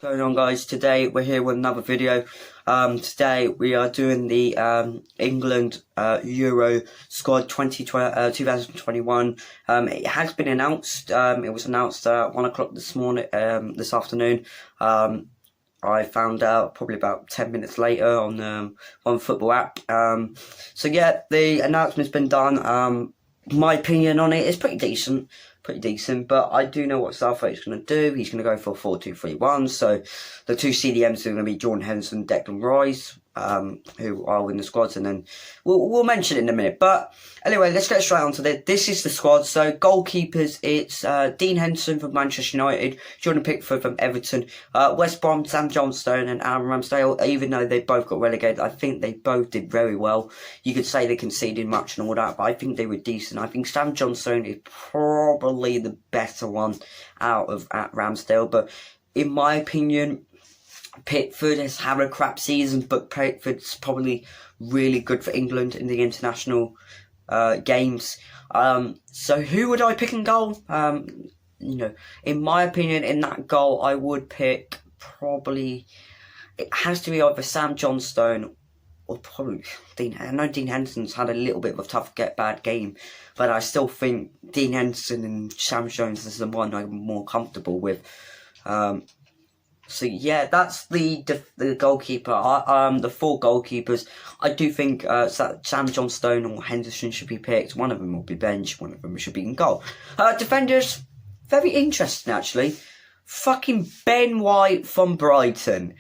Going on, guys, today we're here with another video. Today we are doing the England Euro squad 2021. It has been announced. It was announced at 1 o'clock this afternoon. I found out probably about 10 minutes later on one football app. So yeah, the announcement's been done. My opinion on it is pretty decent, but I do know what Southgate's going to do. He's going to go for 4-2-3-1, so the two CDMs are going to be Jordan Henderson, Declan Rice, who are in the squads, and then we'll mention it in a minute. But anyway, let's get straight on to this. This is the squad. So goalkeepers, it's Dean Henderson from Manchester United, Jordan Pickford from Everton, West Brom, Sam Johnstone and Aaron Ramsdale. Even though they both got relegated, I think they both did very well. You could say they conceded much and all that, but I think they were decent. I think Sam Johnstone is probably the better one out of Ramsdale, but in my opinion, Pickford has had a crap season, but Pickford's probably really good for England in the international games. So who would I pick in goal? In my opinion, in that goal, I would pick probably, it has to be either Sam Johnstone or probably Dean. I know Dean Henderson's had a little bit of a bad game, but I still think Dean Henderson and Sam Jones is the one I'm more comfortable with. So yeah, that's the goalkeeper. The four goalkeepers. I do think Sam Johnstone or Henderson should be picked. One of them will be benched. One of them should be in goal. Defenders, very interesting actually. Fucking Ben White from Brighton.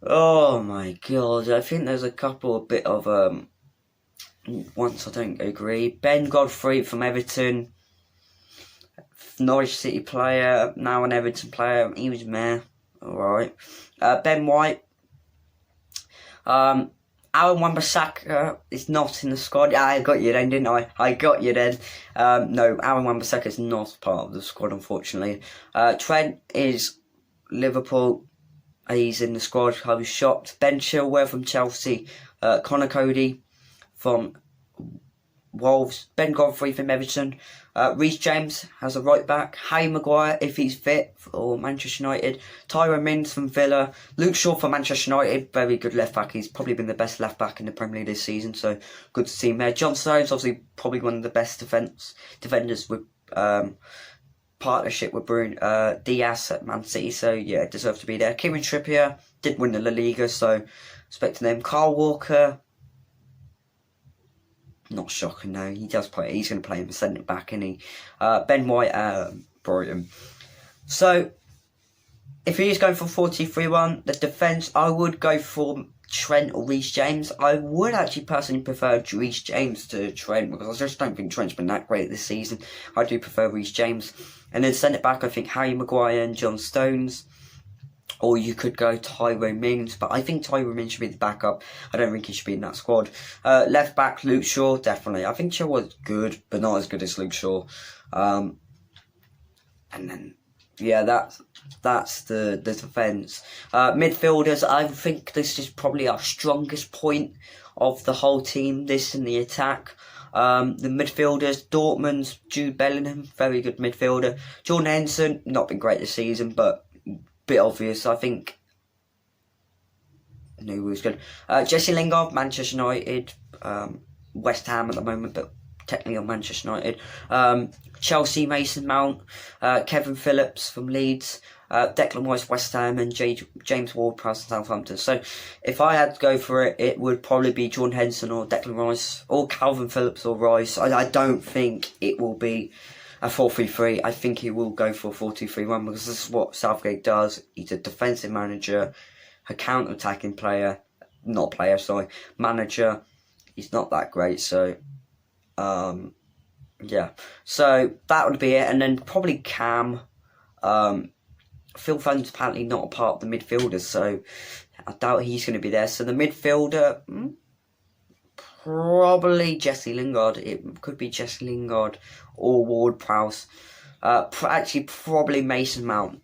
Oh my god, I think there's a couple a bit of ones I don't agree. Ben Godfrey from Everton. Norwich City player, now an Everton player. He was meh. Alright. Ben White. Aaron Wan-Bissaka is not in the squad. I got you then, didn't I? I got you then. No, Aaron Wan-Bissaka is not part of the squad, unfortunately. Trent is Liverpool. He's in the squad. I was shocked. Ben Chilwell from Chelsea. Connor Cody from Wolves, Ben Godfrey from Everton, Reece James has a right back, Harry Maguire if he's fit for Manchester United, Tyrone Mings from Villa, Luke Shaw for Manchester United, very good left back. He's probably been the best left back in the Premier League this season, so good to see him there. John Stones, obviously probably one of the best defenders with partnership with Bruno Diaz at Man City, so yeah, deserves to be there. Kieran Trippier did win the La Liga, so expecting them. Kyle Walker, not shocking, no. He does play. He's going to play him centre back, isn't he? Ben White, Brighton. So, if he is going for 4-2-3-1, the defence, I would go for Trent or Reece James. I would actually personally prefer Reece James to Trent, because I just don't think Trent's been that great this season. I do prefer Reece James. And then centre back, I think Harry Maguire and John Stones. Or you could go Tyrone Mings, but I think Tyrone Mings should be the backup. I don't think he should be in that squad. Left back, Luke Shaw, definitely. I think Shaw was good, but not as good as Luke Shaw. And then, yeah, that's the defence. Midfielders, I think this is probably our strongest point of the whole team, this in the attack. The midfielders, Dortmund's Jude Bellingham, very good midfielder. Jordan Henderson, not been great this season, but bit obvious, I think. No, he was good. Jesse Lingard, Manchester United, West Ham at the moment, but technically on Manchester United. Chelsea, Mason Mount, Kevin Phillips from Leeds, Declan Rice, West Ham, and James Ward-Prowse, Southampton. So, if I had to go for it, it would probably be Jordan Henderson or Declan Rice, or Calvin Phillips or Rice. I don't think it will be a 4-3-3. I think he will go for a 4-2-3-1, because this is what Southgate does. He's a defensive manager, a counter-attacking manager. He's not that great, so yeah. So that would be it, and then probably Cam. Phil Foden's apparently not a part of the midfielders, so I doubt he's going to be there. So the midfielder, probably Jesse Lingard. It could be Jesse Lingard or Ward-Prowse. Actually, probably Mason Mount.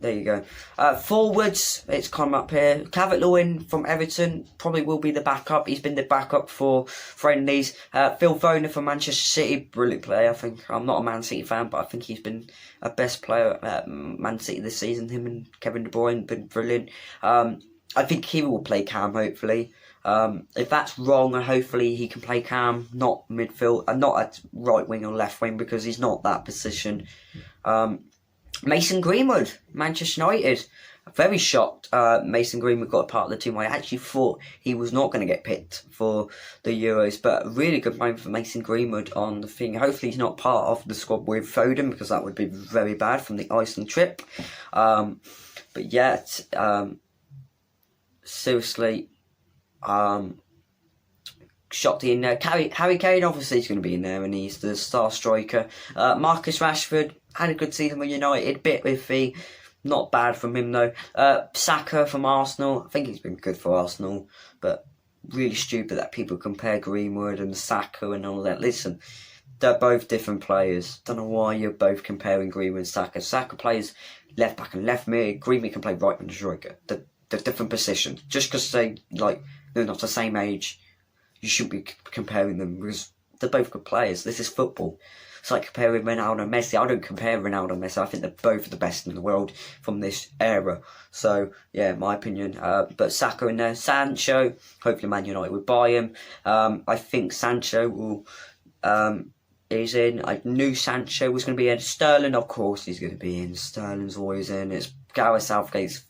There you go. Forwards, it's come up here. Calvert-Lewin from Everton probably will be the backup. He's been the backup for friendlies. Phil Foden from Manchester City, brilliant player. I think I'm not a Man City fan, but I think he's been a best player at Man City this season. Him and Kevin De Bruyne been brilliant. I think he will play Cam, hopefully. If that's wrong, hopefully he can play Cam, not midfield, and not at right wing or left wing, because he's not that position. Mason Greenwood, Manchester United. Very shocked Mason Greenwood got a part of the team. I actually thought he was not going to get picked for the Euros, but a really good moment for Mason Greenwood on the thing. Hopefully he's not part of the squad with Foden, because that would be very bad from the Iceland trip. But yeah, seriously, shocked in there. Harry Kane obviously is going to be in there, and he's the star striker. Marcus Rashford had a good season with United, bit iffy, not bad from him though. Saka from Arsenal, I think he's been good for Arsenal, but really stupid that people compare Greenwood and Saka and all that. Listen, they're both different players. Don't know why you're both comparing Greenwood and Saka. Saka plays left back and left mid. Greenwood can play right and striker. They're different positions. Just because they're not the same age, you shouldn't be comparing them, because they're both good players. This is football. It's like comparing Ronaldo and Messi. I don't compare Ronaldo and Messi. I think they're both the best in the world from this era. So, yeah, my opinion. But Saka in there. Sancho, hopefully Man United would buy him. I think Sancho will is in. I knew Sancho was going to be in. Sterling, of course, he's going to be in. Sterling's always in. It's Gareth Southgate's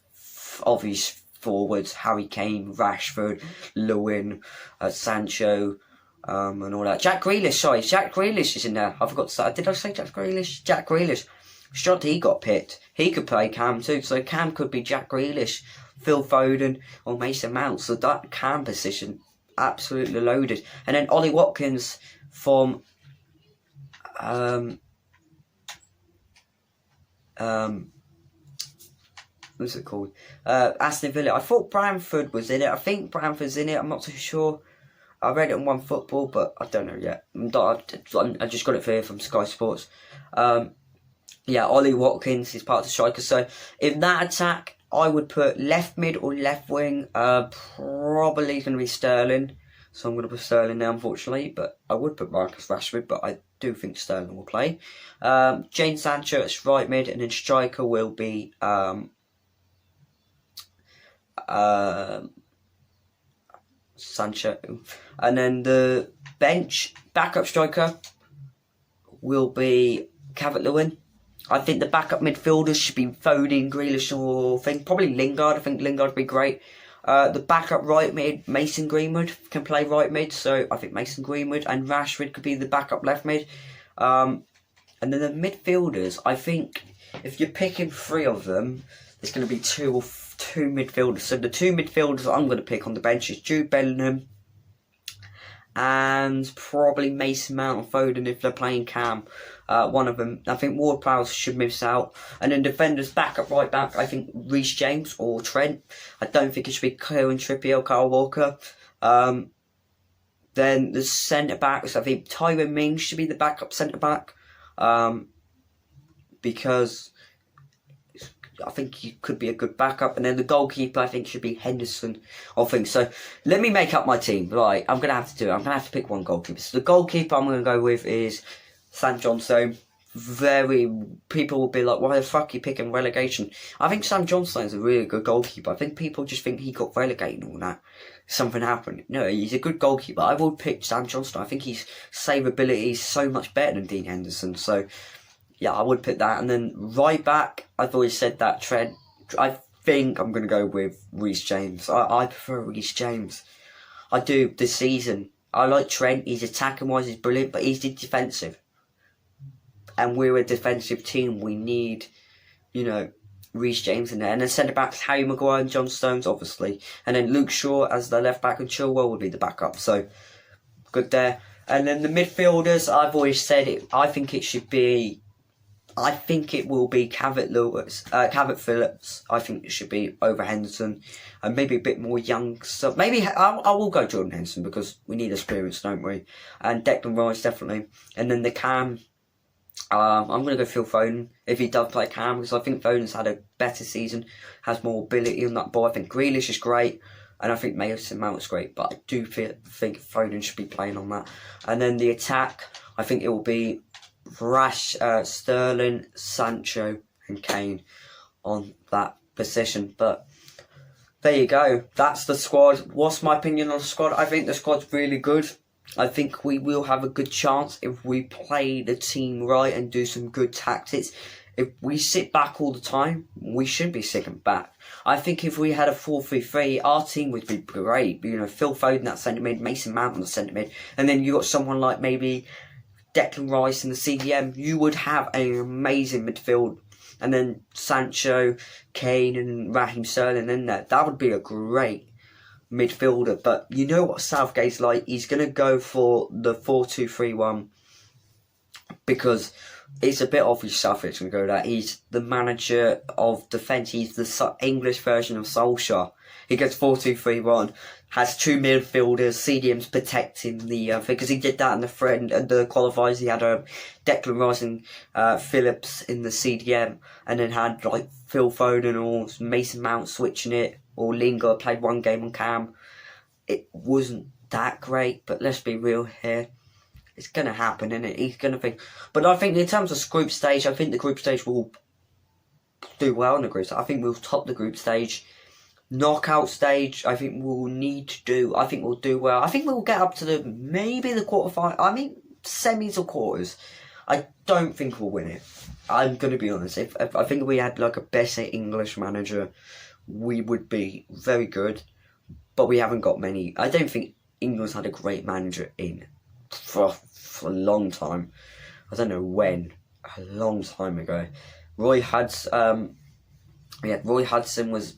obvious forwards. Harry Kane, Rashford, Lewin, Sancho, and all that. Jack Grealish is in there. I forgot to say. Did I say Jack Grealish? Jack Grealish. Shocked he got picked. He could play Cam too. So Cam could be Jack Grealish, Phil Foden, or Mason Mount. So that Cam position, absolutely loaded. And then Ollie Watkins from what's it called? Aston Villa. I thought Bamford was in it. I think Bamford's in it. I'm not too sure. I read it on One Football, but I don't know yet. I just got it here from Sky Sports. Yeah, Ollie Watkins is part of the striker. So in that attack, I would put left mid or left wing. Probably going to be Sterling. So I'm going to put Sterling there, unfortunately. But I would put Marcus Rashford, but I do think Sterling will play. Jane Sancho as right mid, and then striker will be Sancho, and then the bench backup striker will be Calvert-Lewin. I think the backup midfielders should be Foden, Grealish, or probably Lingard. I think Lingard would be great. The backup right mid, Mason Greenwood can play right mid, so I think Mason Greenwood and Rashford could be the backup left mid. And then the midfielders, I think if you're picking three of them, there's going to be two midfielders. So the two midfielders I'm going to pick on the bench is Jude Bellingham and probably Mason Mount and Foden if they're playing Cam. One of them. I think Ward-Prowse should miss out. And then defenders backup right back, I think Reece James or Trent. I don't think it should be Kieran Trippier or Kyle Walker. Then the centre backs, I think Tyrone Mings should be the backup centre back. Because I think he could be a good backup. And then the goalkeeper, I think, should be Henderson. I think so. Let me make up my team. Right, I'm going to have to do it. I'm going to have to pick one goalkeeper. So the goalkeeper I'm going to go with is Sam Johnstone. People will be like, why the fuck are you picking relegation? I think Sam Johnstone's a really good goalkeeper. I think people just think he got relegated and all that. Something happened. No, he's a good goalkeeper. I would pick Sam Johnstone. I think his save ability is so much better than Dean Henderson. So, yeah, I would pick that. And then right back, I've always said that Trent. I think I'm going to go with Reece James. I prefer Reece James. I do this season. I like Trent. He's attacking-wise, he's brilliant, but he's defensive. And we're a defensive team. We need, Reece James in there. And then centre-backs, Harry Maguire and John Stones, obviously. And then Luke Shaw as the left-back and Chilwell would be the backup. So, good there. And then the midfielders, I've always said it. I think it will be Calvert Phillips. I think it should be over Henderson. And maybe a bit more young. So maybe I will go Jordan Henderson because we need experience, don't we? And Declan Rice, definitely. And then the Cam, I'm going to go Phil Foden if he does play Cam, because I think Foden's had a better season, has more ability on that ball. I think Grealish is great, and I think Mason Mount's great, but I do think Foden should be playing on that. And then the attack, I think it will be Sterling, Sancho and Kane on that position. But there you go. That's the squad. What's my opinion on the squad? I think the squad's really good. I think we will have a good chance if we play the team right and do some good tactics. If we sit back all the time, we shouldn't be sitting back. I think if we had a 4-3-3, our team would be great. You know, Phil Foden at centre mid, Mason Mount on the centre mid, and then you got someone like maybe Declan Rice in the CDM. You would have an amazing midfield. And then Sancho, Kane and Raheem Sterling in there. That would be a great midfielder. But you know what Southgate's like? He's going to go for the 4-2-3-1 because it's a bit obvious Southgate's going to go that. He's the manager of defence. He's the English version of Solskjaer. He goes 4-2-3-1, has two midfielders, CDMs protecting the because he did that in the qualifiers. He had Declan Rice and Phillips in the CDM, and then had like Phil Foden or Mason Mount switching it, or Lingard played one game on Cam. It wasn't that great, but let's be real here. It's going to happen, isn't it? He's going to think. But I think in terms of group stage, I think the group stage will do well in the group. I think we'll top the group stage. Knockout stage, I think we'll need to do. I think we'll do well. I think we'll get up to maybe the quarterfinal. I mean, semis or quarters. I don't think we'll win it. I'm going to be honest. If I think we had like a better English manager, we would be very good. But we haven't got many. I don't think England's had a great manager for a long time. I don't know when. A long time ago. Roy Hudson was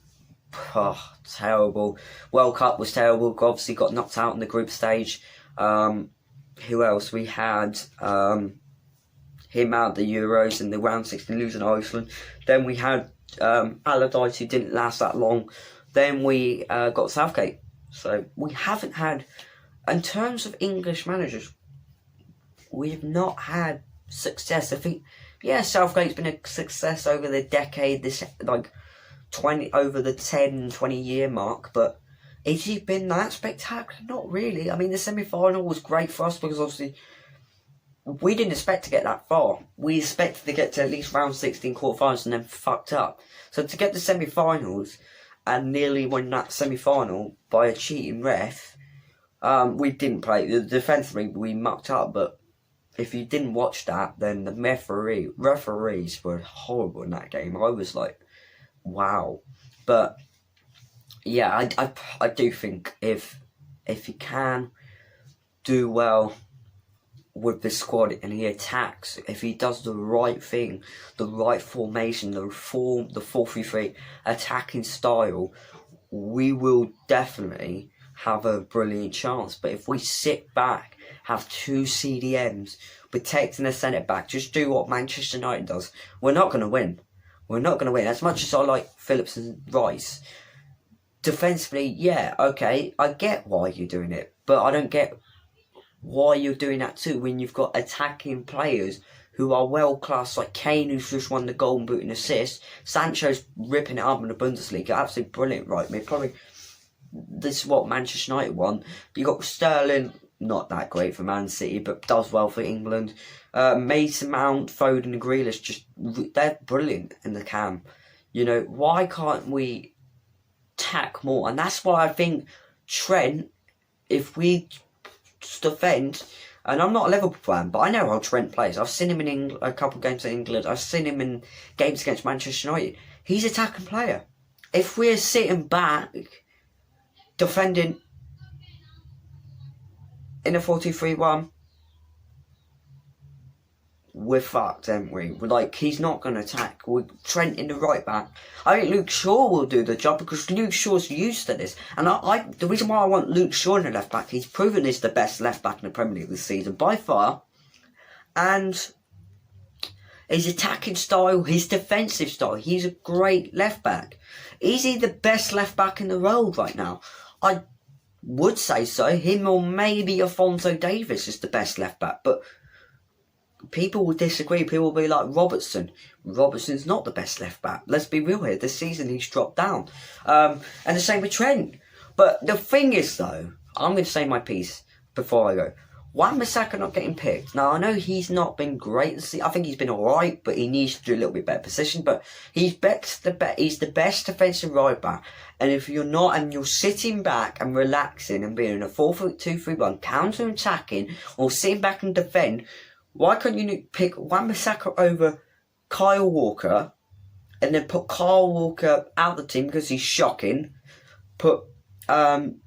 terrible. World Cup was terrible. Obviously got knocked out in the group stage. Who else? We had him out the Euros in the round 16, losing Iceland. Then we had Allardyce, who didn't last that long. Then we got Southgate. So we haven't had, in terms of English managers, we have not had success. I think, yeah, Southgate's been a success over the decade. This over the 10-20 year mark, but has he been that spectacular? Not really. I mean, the semi-final was great for us because obviously we didn't expect to get that far. We expected to get to at least round 16 quarterfinals and then fucked up. So to get the semi-finals and nearly win that semi-final by a cheating ref, we didn't play. Defensively, we mucked up, but if you didn't watch that, then the referees were horrible in that game. I was like, wow. But yeah, I do think if he can do well with the squad and he attacks, if he does the right thing, the right formation, the 4-3-3 attacking style, we will definitely have a brilliant chance. But if we sit back, have two CDMs protecting the centre back, just do what Manchester United does, we're not going to win. We're not going to win. As much as I like Phillips and Rice, defensively, yeah, okay, I get why you're doing it, but I don't get why you're doing that too when you've got attacking players who are world class, like Kane, who's just won the Golden Boot and assist. Sancho's ripping it up in the Bundesliga, absolutely brilliant, right? Probably this is what Manchester United won. You got Sterling, not that great for Man City, but does well for England. Mason Mount, Foden and Grealish, they're brilliant in the Cam. You know, why can't we attack more? And that's why I think Trent, if we defend, and I'm not a Liverpool fan, but I know how Trent plays. I've seen him in a couple of games in England. I've seen him in games against Manchester United. He's an attacking player. If we're sitting back, defending in a 4-2-3-1, we're fucked, aren't we? We're like, he's not going to attack. We're Trent in the right back. I think Luke Shaw will do the job because Luke Shaw's used to this. And the reason why I want Luke Shaw in the left back, he's proven he's the best left back in the Premier League this season by far. And his attacking style, his defensive style, he's a great left back. Is he the best left back in the world right now? I would say so. Him or maybe Alphonso Davies is the best left back. But people will disagree. People will be like, Robertson's not the best left back. Let's be real here. This season he's dropped down. And the same with Trent. But the thing is, though, I'm going to say my piece before I go. Wan-Bissaka not getting picked. Now, I know he's not been great this season. I think he's been alright, but he needs to do a little bit better position. But he's the best defensive right back. And if you're not, and you're sitting back and relaxing and being in a 4-2-3-1, counter-attacking, or sitting back and defend, why can't you pick Wan-Bissaka over Kyle Walker, and then put Kyle Walker out of the team because he's shocking, put Aaron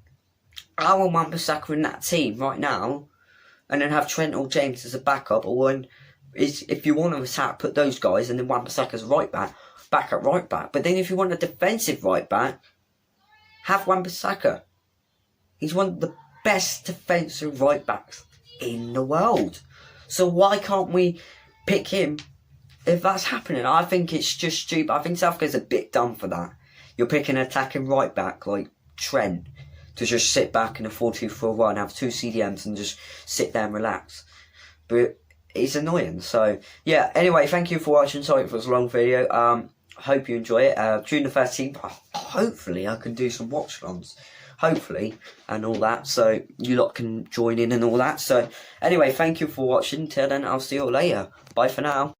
Wan-Bissaka in that team right now, and then have Trent or James as a backup, or if you want to attack, put those guys, and then Wan-Bissaka as right back at right back. But then if you want a defensive right back, have Wan-Bissaka. He's one of the best defensive right backs in the world. So why can't we pick him if that's happening? I think it's just stupid. I think Southgate's a bit dumb for that. You're picking an attacking right back like Trent to just sit back in a 4-2-4-1, have 2 CDMs and just sit there and relax. But it's annoying. So, yeah, anyway, thank you for watching. Sorry for this long video. Hope you enjoy it. June the 13th, hopefully I can do some watch-alongs. Hopefully, and all that. So, you lot can join in and all that. So, anyway, thank you for watching. Till then, I'll see you all later. Bye for now.